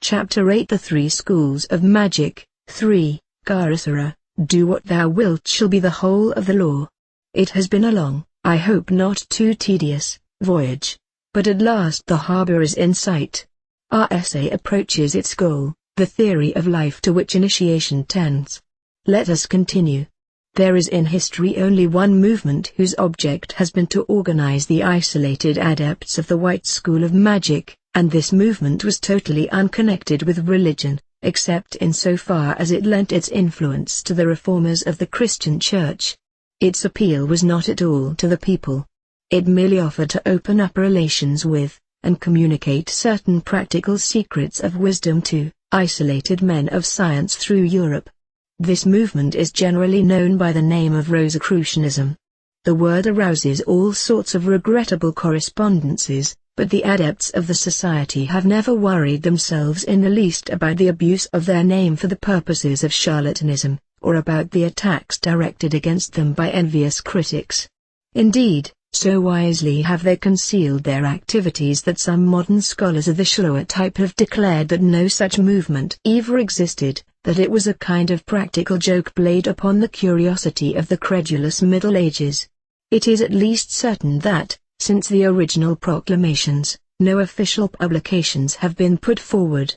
Chapter 8 The Three Schools of Magic. 3. Garasara, do what thou wilt shall be the whole of the law. It has been a long, I hope not too tedious, voyage. But at last the harbor is in sight. Our essay approaches its goal, the theory of life to which initiation tends. Let us continue. There is in history only one movement whose object has been to organize the isolated adepts of the White School of Magic, and this movement was totally unconnected with religion, except in so far as it lent its influence to the reformers of the Christian Church. Its appeal was not at all to the people. It merely offered to open up relations with, and communicate certain practical secrets of wisdom to, isolated men of science through Europe. This movement is generally known by the name of Rosicrucianism. The word arouses all sorts of regrettable correspondences, but the adepts of the society have never worried themselves in the least about the abuse of their name for the purposes of charlatanism, or about the attacks directed against them by envious critics. Indeed, so wisely have they concealed their activities that some modern scholars of the Shoah type have declared that no such movement ever existed, that it was a kind of practical joke played upon the curiosity of the credulous Middle Ages. It is at least certain that, since the original proclamations, no official publications have been put forward.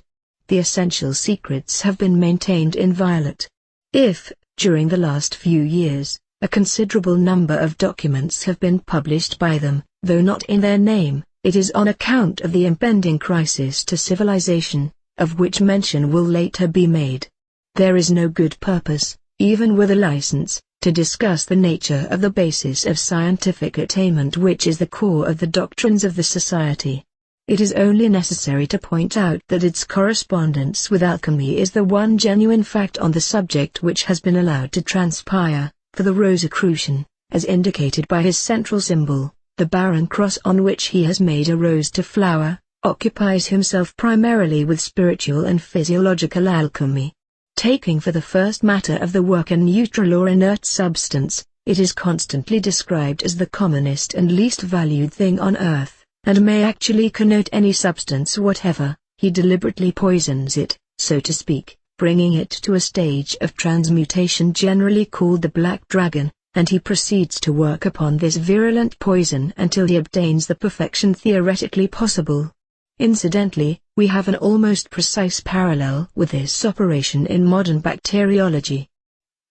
The essential secrets have been maintained inviolate. If, during the last few years, a considerable number of documents have been published by them, though not in their name, it is on account of the impending crisis to civilization, of which mention will later be made. There is no good purpose, even with a license, to discuss the nature of the basis of scientific attainment which is the core of the doctrines of the society. It is only necessary to point out that its correspondence with alchemy is the one genuine fact on the subject which has been allowed to transpire, for the Rosicrucian, as indicated by his central symbol, the barren cross on which he has made a rose to flower, occupies himself primarily with spiritual and physiological alchemy. Taking for the first matter of the work a neutral or inert substance, it is constantly described as the commonest and least valued thing on earth, and may actually connote any substance whatever. He deliberately poisons it, so to speak, bringing it to a stage of transmutation generally called the Black Dragon, and he proceeds to work upon this virulent poison until he obtains the perfection theoretically possible. Incidentally, we have an almost precise parallel with this operation in modern bacteriology.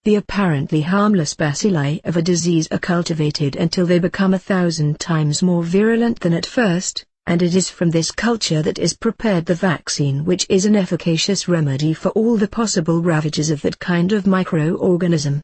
The apparently harmless bacilli of a disease are cultivated until they become 1,000 times more virulent than at first, and it is from this culture that is prepared the vaccine which is an efficacious remedy for all the possible ravages of that kind of microorganism.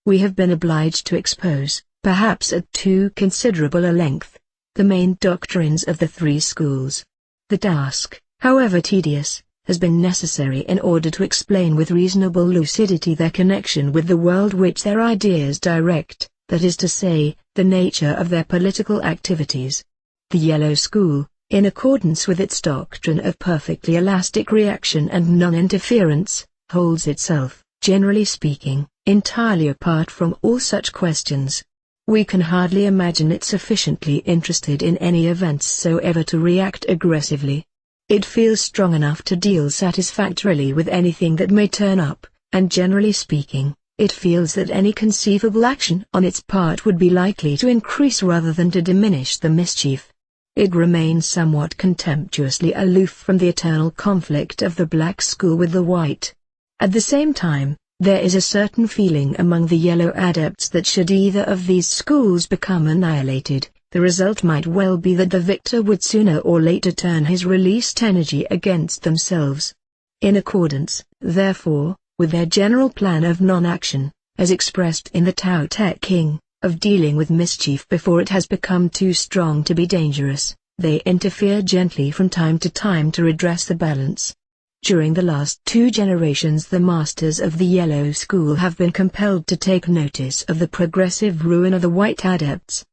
We have been obliged to expose, perhaps at too considerable a length, the main doctrines of the three schools. The task, however tedious, has been necessary in order to explain with reasonable lucidity their connection with the world which their ideas direct, that is to say, the nature of their political activities. The Yellow School, in accordance with its doctrine of perfectly elastic reaction and non-interference, holds itself, generally speaking, entirely apart from all such questions. We can hardly imagine it sufficiently interested in any events so ever to react aggressively. It feels strong enough to deal satisfactorily with anything that may turn up, and generally speaking, it feels that any conceivable action on its part would be likely to increase rather than to diminish the mischief. It remains somewhat contemptuously aloof from the eternal conflict of the Black School with the White. At the same time, there is a certain feeling among the Yellow adepts that should either of these schools become annihilated, the result might well be that the victor would sooner or later turn his released energy against themselves. In accordance, therefore, with their general plan of non-action, as expressed in the Tao Te King, of dealing with mischief before it has become too strong to be dangerous, they interfere gently from time to time to redress the balance. During the last 2 generations the masters of the Yellow School have been compelled to take notice of the progressive ruin of the White adepts.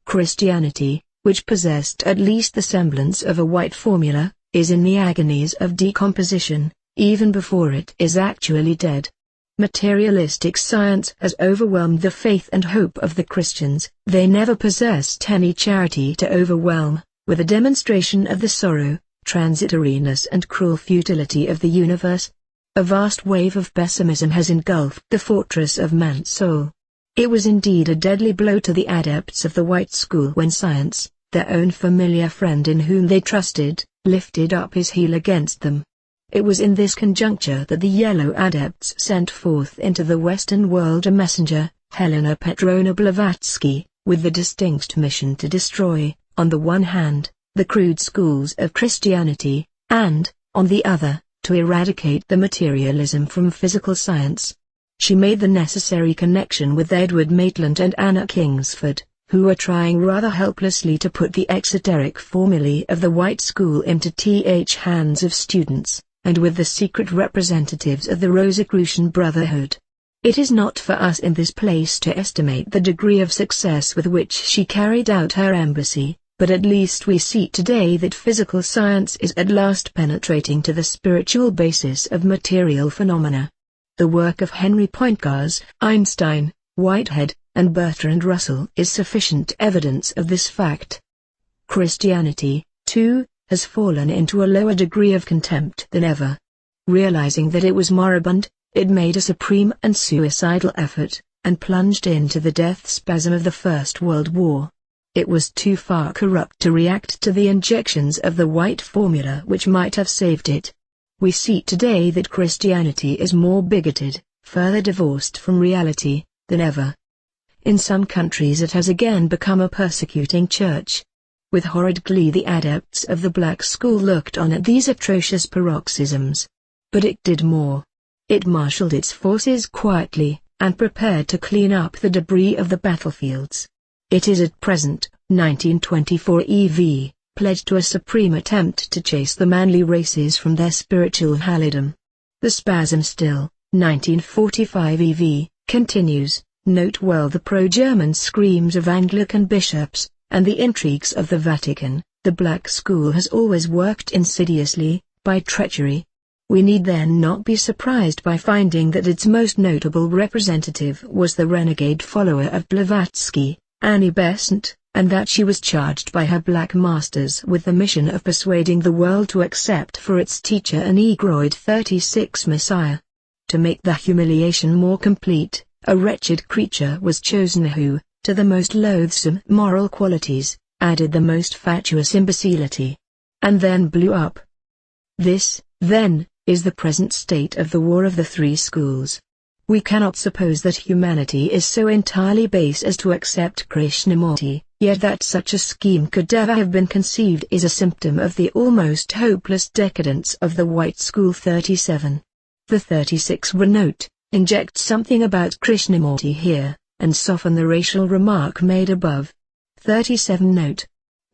Christianity, which possessed at least the semblance of a white formula, is in the agonies of decomposition, even before it is actually dead. Materialistic science has overwhelmed the faith and hope of the Christians. They never possessed any charity to overwhelm, with a demonstration of the sorrow, transitoriness and cruel futility of the universe. A vast wave of pessimism has engulfed the fortress of man's soul. It was indeed a deadly blow to the adepts of the White School when science, their own familiar friend in whom they trusted, lifted up his heel against them. It was in this conjuncture that the Yellow Adepts sent forth into the Western world a messenger, Helena Petrovna Blavatsky, with the distinct mission to destroy, on the one hand, the crude schools of Christianity, and, on the other, to eradicate the materialism from physical science. She made the necessary connection with Edward Maitland and Anna Kingsford, who were trying rather helplessly to put the exoteric formulae of the White School into hands of students, and with the secret representatives of the Rosicrucian Brotherhood. It is not for us in this place to estimate the degree of success with which she carried out her embassy, but at least we see today that physical science is at last penetrating to the spiritual basis of material phenomena. The work of Henry Pointcars, Einstein, Whitehead, and Bertrand Russell is sufficient evidence of this fact. Christianity, too, has fallen into a lower degree of contempt than ever. Realizing that it was moribund, it made a supreme and suicidal effort, and plunged into the death spasm of the First World War. It was too far corrupt to react to the injections of the white formula which might have saved it. We see today that Christianity is more bigoted, further divorced from reality, than ever. In some countries it has again become a persecuting church. With horrid glee the adepts of the Black School looked on at these atrocious paroxysms. But it did more. It marshaled its forces quietly, and prepared to clean up the debris of the battlefields. It is at present, 1924 EV, pledged to a supreme attempt to chase the manly races from their spiritual hallidom. The spasm still, 1945 EV, continues. Note well the pro-German screams of Anglican bishops, and the intrigues of the Vatican. The Black School has always worked insidiously, by treachery. We need then not be surprised by finding that its most notable representative was the renegade follower of Blavatsky, Annie Besant, and that she was charged by her black masters with the mission of persuading the world to accept for its teacher a Negroid 36 Messiah. To make the humiliation more complete, a wretched creature was chosen who, to the most loathsome moral qualities, added the most fatuous imbecility. And then blew up. This, then, is the present state of the war of the three schools. We cannot suppose that humanity is so entirely base as to accept Krishnamurti, yet that such a scheme could ever have been conceived is a symptom of the almost hopeless decadence of the White School 37. The 36 note, inject something about Krishnamurti here, and soften the racial remark made above. 37 note.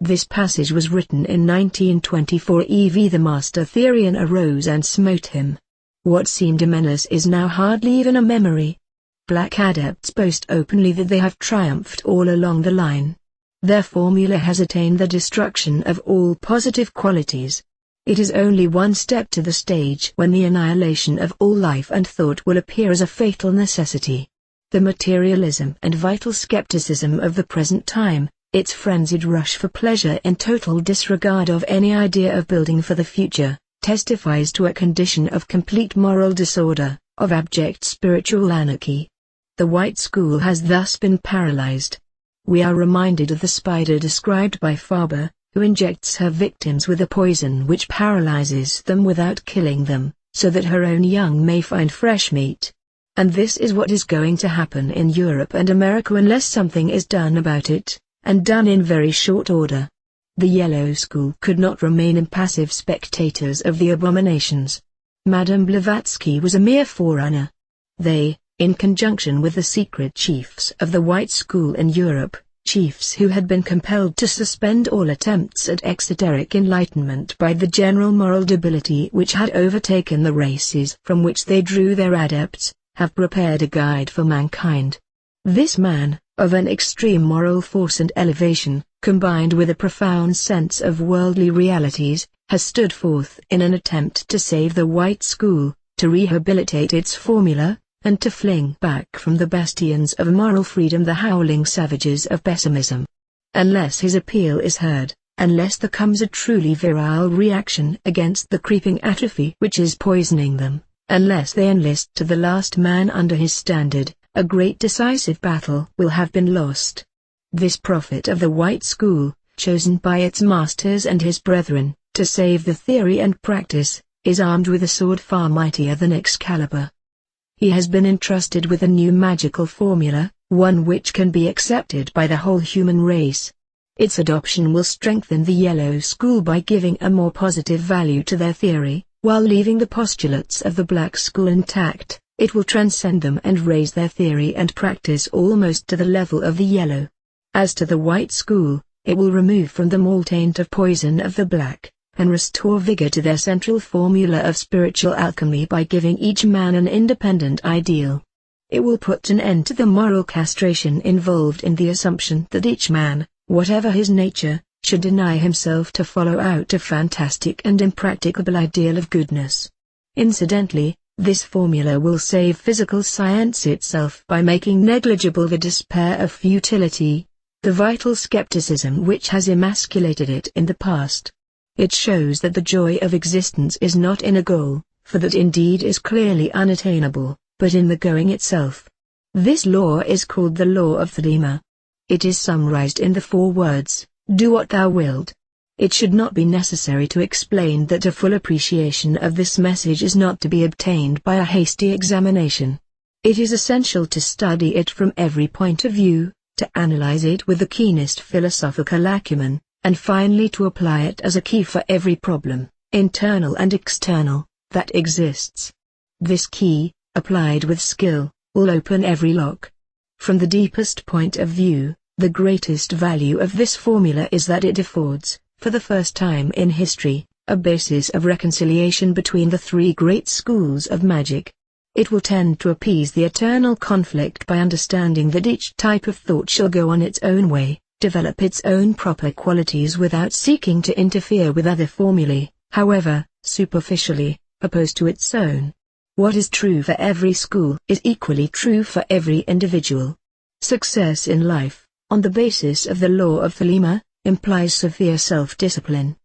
This passage was written in 1924 EV. The master Therian arose and smote him. What seemed a menace is now hardly even a memory. Black adepts boast openly that they have triumphed all along the line. Their formula has attained the destruction of all positive qualities. It is only one step to the stage when the annihilation of all life and thought will appear as a fatal necessity. The materialism and vital skepticism of the present time, its frenzied rush for pleasure in total disregard of any idea of building for the future, testifies to a condition of complete moral disorder, of abject spiritual anarchy. The White School has thus been paralyzed. We are reminded of the spider described by Faber, who injects her victims with a poison which paralyzes them without killing them, so that her own young may find fresh meat. And this is what is going to happen in Europe and America unless something is done about it, and done in very short order. The Yellow School could not remain impassive spectators of the abominations. Madame Blavatsky was a mere forerunner. They, in conjunction with the secret chiefs of the White School in Europe, chiefs who had been compelled to suspend all attempts at exoteric enlightenment by the general moral debility which had overtaken the races from which they drew their adepts, have prepared a guide for mankind. This man, of an extreme moral force and elevation, combined with a profound sense of worldly realities, has stood forth in an attempt to save the White School, to rehabilitate its formula, and to fling back from the bastions of moral freedom the howling savages of pessimism. Unless his appeal is heard, unless there comes a truly virile reaction against the creeping atrophy which is poisoning them, unless they enlist to the last man under his standard, a great decisive battle will have been lost. This prophet of the White School, chosen by its masters and his brethren, to save the theory and practice, is armed with a sword far mightier than Excalibur. He has been entrusted with a new magical formula, one which can be accepted by the whole human race. Its adoption will strengthen the Yellow School by giving a more positive value to their theory, while leaving the postulates of the Black School intact. It will transcend them and raise their theory and practice almost to the level of the Yellow. As to the White School, it will remove from them all taint of poison of the Black, and restore vigor to their central formula of spiritual alchemy by giving each man an independent ideal. It will put an end to the moral castration involved in the assumption that each man, whatever his nature, should deny himself to follow out a fantastic and impracticable ideal of goodness. Incidentally, this formula will save physical science itself by making negligible the despair of futility, the vital skepticism which has emasculated it in the past. It shows that the joy of existence is not in a goal, for that indeed is clearly unattainable, but in the going itself. This law is called the law of thelema. It is summarized in the 4 words, do what thou wilt. It should not be necessary to explain that a full appreciation of this message is not to be obtained by a hasty examination. It is essential to study it from every point of view, to analyze it with the keenest philosophical acumen, and finally to apply it as a key for every problem, internal and external, that exists. This key, applied with skill, will open every lock. From the deepest point of view, the greatest value of this formula is that it affords, for the first time in history, a basis of reconciliation between the 3 great schools of magic. It will tend to appease the eternal conflict by understanding that each type of thought shall go on its own way, develop its own proper qualities without seeking to interfere with other formulae, however, superficially, opposed to its own. What is true for every school is equally true for every individual. Success in life, on the basis of the law of thelema, implies severe self-discipline.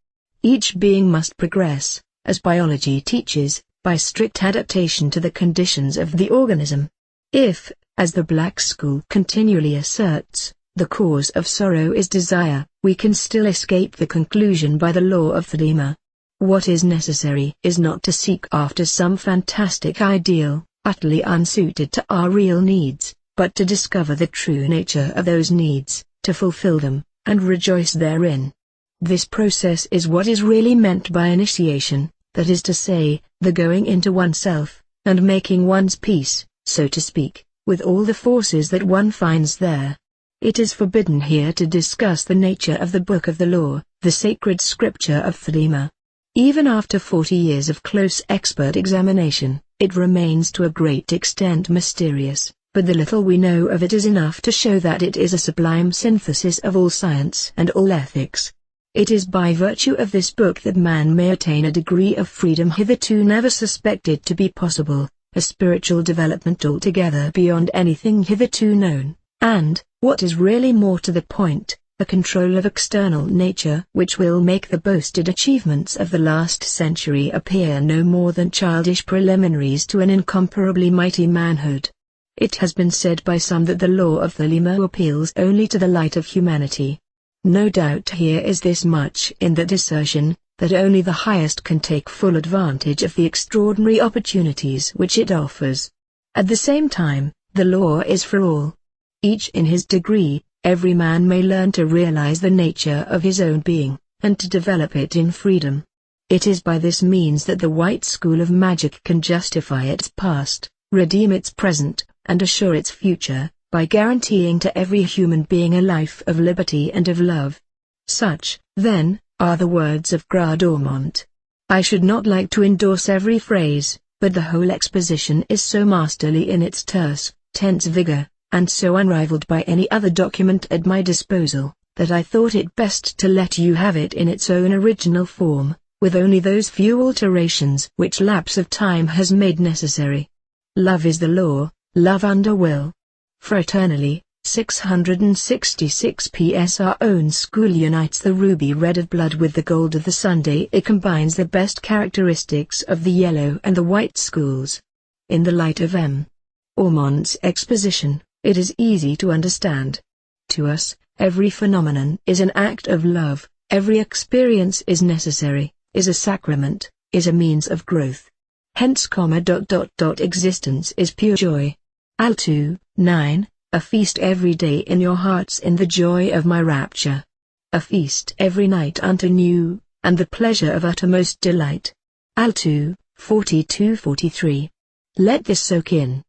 Each being must progress, as biology teaches, by strict adaptation to the conditions of the organism. If, as the Black School continually asserts, the cause of sorrow is desire, we can still escape the conclusion by the law of thelema. What is necessary is not to seek after some fantastic ideal, utterly unsuited to our real needs, but to discover the true nature of those needs, to fulfill them, and rejoice therein. This process is what is really meant by initiation, that is to say, the going into oneself, and making one's peace, so to speak, with all the forces that one finds there. It is forbidden here to discuss the nature of the Book of the Law, the sacred scripture of thelema. Even after 40 years of close expert examination, it remains to a great extent mysterious, but the little we know of it is enough to show that it is a sublime synthesis of all science and all ethics. It is by virtue of this book that man may attain a degree of freedom hitherto never suspected to be possible, a spiritual development altogether beyond anything hitherto known, and, what is really more to the point, a control of external nature which will make the boasted achievements of the last century appear no more than childish preliminaries to an incomparably mighty manhood. It has been said by some that the law of thelema appeals only to the light of humanity. No doubt here is this much in that assertion, that only the highest can take full advantage of the extraordinary opportunities which it offers. At the same time, the law is for all. Each in his degree, every man may learn to realize the nature of his own being, and to develop it in freedom. It is by this means that the White School of Magic can justify its past, redeem its present, and assure its future, by guaranteeing to every human being a life of liberty and of love. Such, then, are the words of Gradormont. I should not like to endorse every phrase, but the whole exposition is so masterly in its terse, tense vigor, and so unrivaled by any other document at my disposal, that I thought it best to let you have it in its own original form, with only those few alterations which lapse of time has made necessary. Love is the law, love under will. For eternally, 666 PS. Our own school unites the ruby red of blood with the gold of the Sunday. It combines the best characteristics of the yellow and the white schools. In the light of M. Ormond's exposition, it is easy to understand. To us, every phenomenon is an act of love, every experience is necessary, is a sacrament, is a means of growth. Hence, existence is pure joy. Al 2, 9. A feast every day in your hearts in the joy of my rapture. A feast every night unto new, and the pleasure of uttermost delight. Al 2, 42-43. Let this soak in.